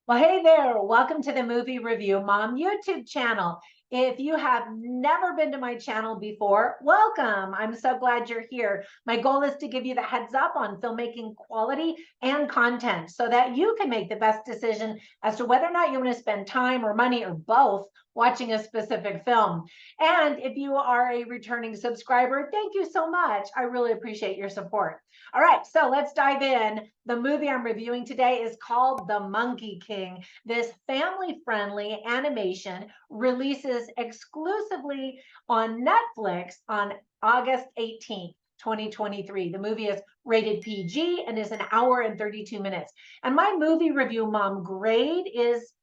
Well, hey there. Welcome to the Movie Review Mom YouTube channel. If you have never been to my channel before, welcome. I'm so glad you're here. My goal is to give you the heads up on filmmaking quality and content so that you can make the best decision as to whether or not you want to spend time or money or both watching a specific film. And if you are a returning subscriber, thank you so much. I really appreciate your support. All right, so let's dive in. The movie I'm reviewing today is called The Monkey King. This family-friendly animation releases exclusively on Netflix on August 18th. 2023. The movie is rated PG and is an hour and 32 minutes. And my movie review mom grade is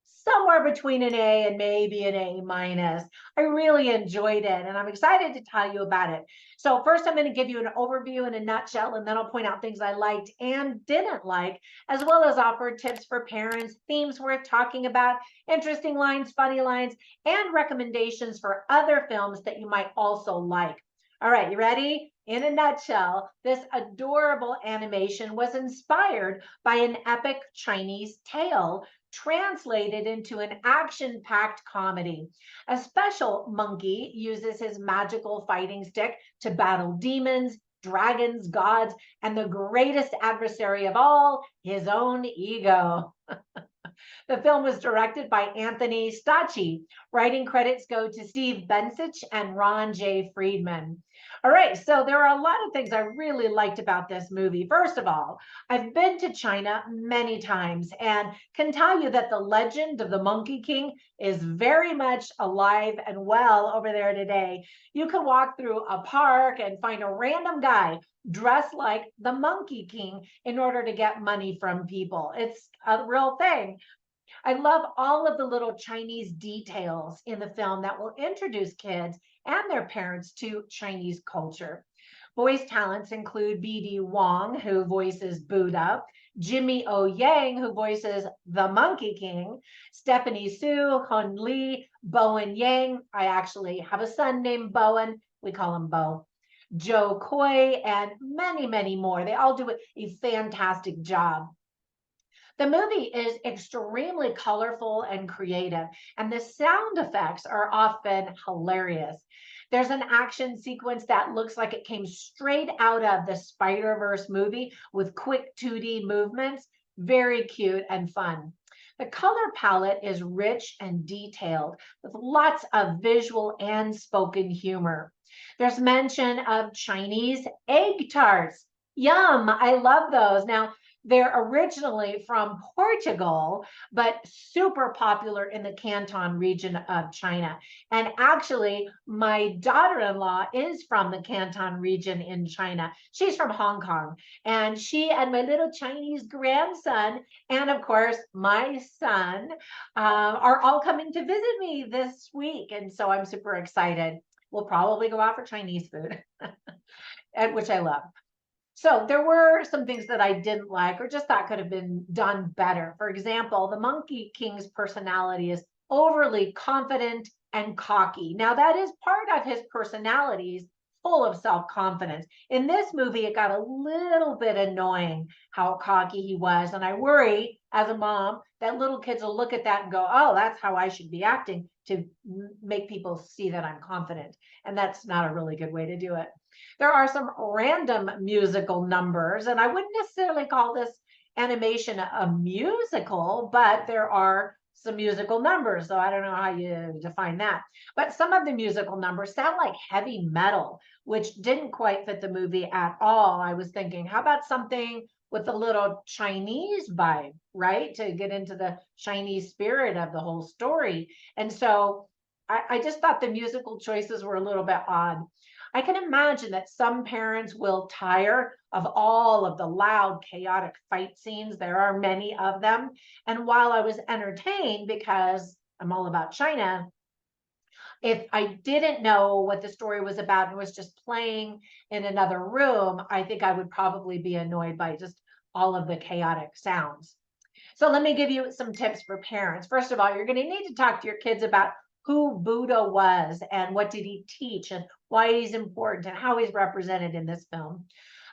somewhere between an A and maybe an A minus. I really enjoyed it and I'm excited to tell you about it. So first I'm going to give you an overview in a nutshell, and then I'll point out things I liked and didn't like, as well as offer tips for parents, themes worth talking about, interesting lines, funny lines, and recommendations for other films that you might also like. All right, you ready? In a nutshell, this adorable animation was inspired by an epic Chinese tale translated into an action-packed comedy. A special monkey uses his magical fighting stick to battle demons, dragons, gods, and the greatest adversary of all, his own ego. The film was directed by Anthony Stacchi. Writing credits go to Steve Bensich and Ron J. Friedman. All right, so there are a lot of things I really liked about this movie. First of all, I've been to China many times and can tell you that the legend of the Monkey King is very much alive and well over there today. You can walk through a park and find a random guy dressed like the Monkey King in order to get money from people. It's a real thing. I love all of the little Chinese details in the film that will introduce kids and their parents to Chinese culture. Voice talents include BD Wong, who voices Buddha, Jimmy O Yang, who voices the Monkey King, Stephanie Su, Hun Lee, Bowen Yang. I actually have a son named Bowen. We call him Bo. Joe Coy, and many, many more. They all do a fantastic job. The movie is extremely colorful and creative, and the sound effects are often hilarious. There's an action sequence that looks like it came straight out of the Spider-Verse movie with quick 2D movements. Very cute and fun. The color palette is rich and detailed with lots of visual and spoken humor. There's mention of Chinese egg tarts. Yum, I love those. Now, they're originally from Portugal, but super popular in the Canton region of China. And actually, my daughter-in-law is from the Canton region in China. She's from Hong Kong. And she and my little Chinese grandson, and of course, my son, are all coming to visit me this week. And so I'm super excited. We'll probably go out for Chinese food, which I love. So there were some things that I didn't like or just thought could have been done better. For example, the Monkey King's personality is overly confident and cocky. Now, that is part of his personality. He's full of self-confidence. In this movie, it got a little bit annoying how cocky he was. And I worry as a mom that little kids will look at that and go, oh, that's how I should be acting to make people see that I'm confident. And that's not a really good way to do it. There are some random musical numbers, and I wouldn't necessarily call this animation a musical, but there are some musical numbers. So I don't know how you define that. But some of the musical numbers sound like heavy metal, which didn't quite fit the movie at all. I was thinking, how about something with a little Chinese vibe, right? To get into the Chinese spirit of the whole story. And so I just thought the musical choices were a little bit odd. I can imagine that some parents will tire of all of the loud, chaotic fight scenes. There are many of them. And while I was entertained because I'm all about China, if I didn't know what the story was about and was just playing in another room, I think I would probably be annoyed by just all of the chaotic sounds. So let me give you some tips for parents. First of all, you're going to need to talk to your kids about who Buddha was and what did he teach and why he's important and how he's represented in this film.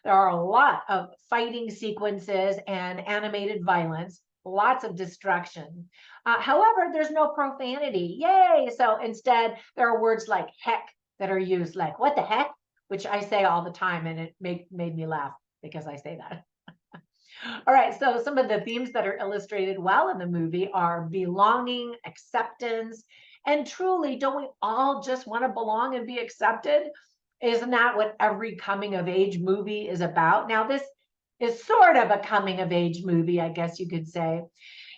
There are a lot of fighting sequences and animated violence. lots of destruction. However, there's no profanity. Yay! So instead, there are words like heck that are used, like what the heck, which I say all the time, and it made me laugh because I say that. All right, so some of the themes that are illustrated well in the movie are belonging, acceptance, and truly, don't we all just want to belong and be accepted? Isn't that what every coming of age movie is about? Now, this is sort of a coming of age movie, I guess you could say.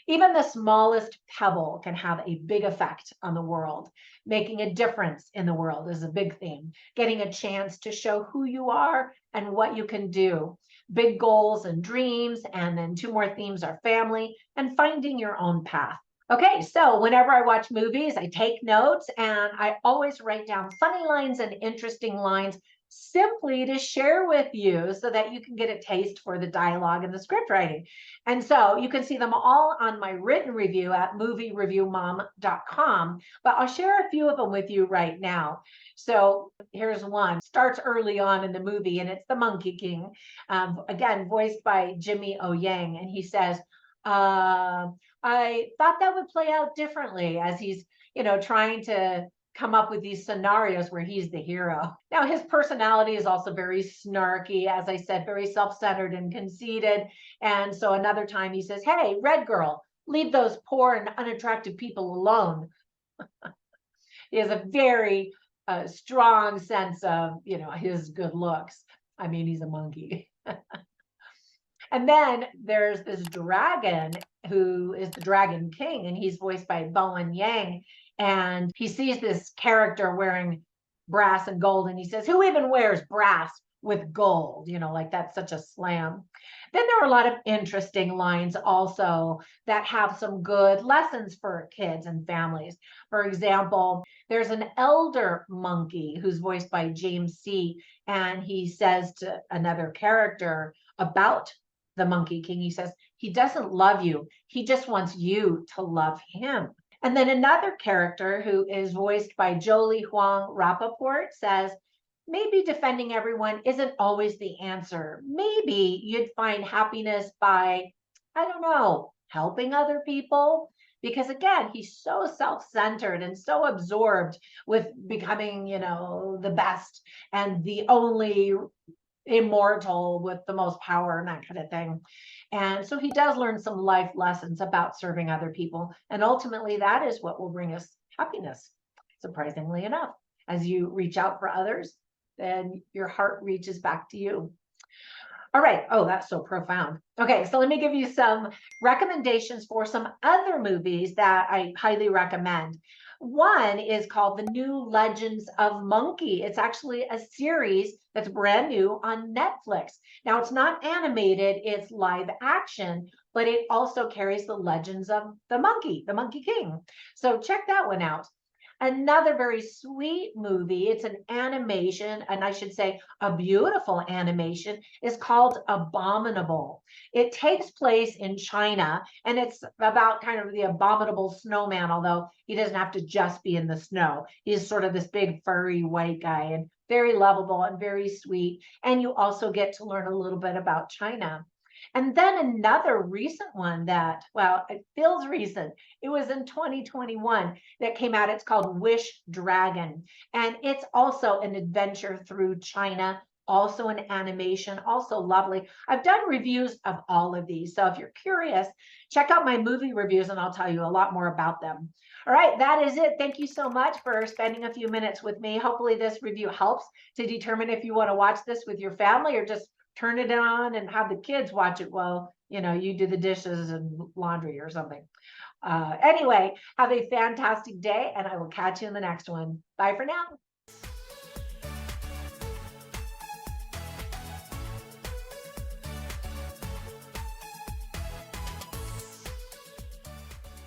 Even the smallest pebble can have a big effect on the world. Making a difference in the world is a big theme. Getting a chance to show who you are and what you can do. Big goals and dreams. And then two more themes are family and finding your own path. Okay, so whenever I watch movies, I take notes and I always write down funny lines and interesting lines simply to share with you so that you can get a taste for the dialogue and the script writing. And so you can see them all on my written review at moviereviewmom.com, but I'll share a few of them with you right now. So here's one. Starts early on in the movie, and it's the Monkey King, again, voiced by Jimmy O. Yang. And he says, I thought that would play out differently, as he's, trying to come up with these scenarios where he's the hero. Now, his personality is also very snarky, as I said, very self-centered and conceited. And so another time he says, hey, red girl, leave those poor and unattractive people alone. He has a very strong sense of, his good looks. I mean, he's a monkey. And then there's this dragon who is the Dragon King, and he's voiced by Bowen Yang. And he sees this character wearing brass and gold, and he says, who even wears brass with gold? Like that's such a slam. Then there are a lot of interesting lines also that have some good lessons for kids and families. For example, there's an elder monkey who's voiced by James C. And he says to another character about the Monkey King, he says, he doesn't love you. He just wants you to love him. And then another character who is voiced by Jolie Huang Rappaport says, maybe defending everyone isn't always the answer. Maybe you'd find happiness by, I don't know, helping other people. Because again, he's so self-centered and so absorbed with becoming, the best and the only immortal with the most power and that kind of thing. And so he does learn some life lessons about serving other people. And ultimately, that is what will bring us happiness, surprisingly enough. As you reach out for others, then your heart reaches back to you. All right. Oh, that's so profound. Okay, so let me give you some recommendations for some other movies that I highly recommend. One is called The New Legends of Monkey. It's actually a series that's brand new on Netflix. Now, it's not animated, it's live action, but it also carries the legends of the Monkey King. So check that one out. Another very sweet movie, it's an animation, and I should say a beautiful animation, is called Abominable. It takes place in China, and it's about kind of the abominable snowman, although he doesn't have to just be in the snow. He's sort of this big furry white guy and very lovable and very sweet. And you also get to learn a little bit about China. And then another recent one that, well, it feels recent. It was in 2021 that came out. It's called Wish Dragon. And it's also an adventure through China, also an animation, also lovely. I've done reviews of all of these. So if you're curious, check out my movie reviews and I'll tell you a lot more about them. All right, that is it. Thank you so much for spending a few minutes with me. Hopefully this review helps to determine if you want to watch this with your family or just turn it on and have the kids watch it while, you do the dishes and laundry or something. Anyway, have a fantastic day and I will catch you in the next one. Bye for now.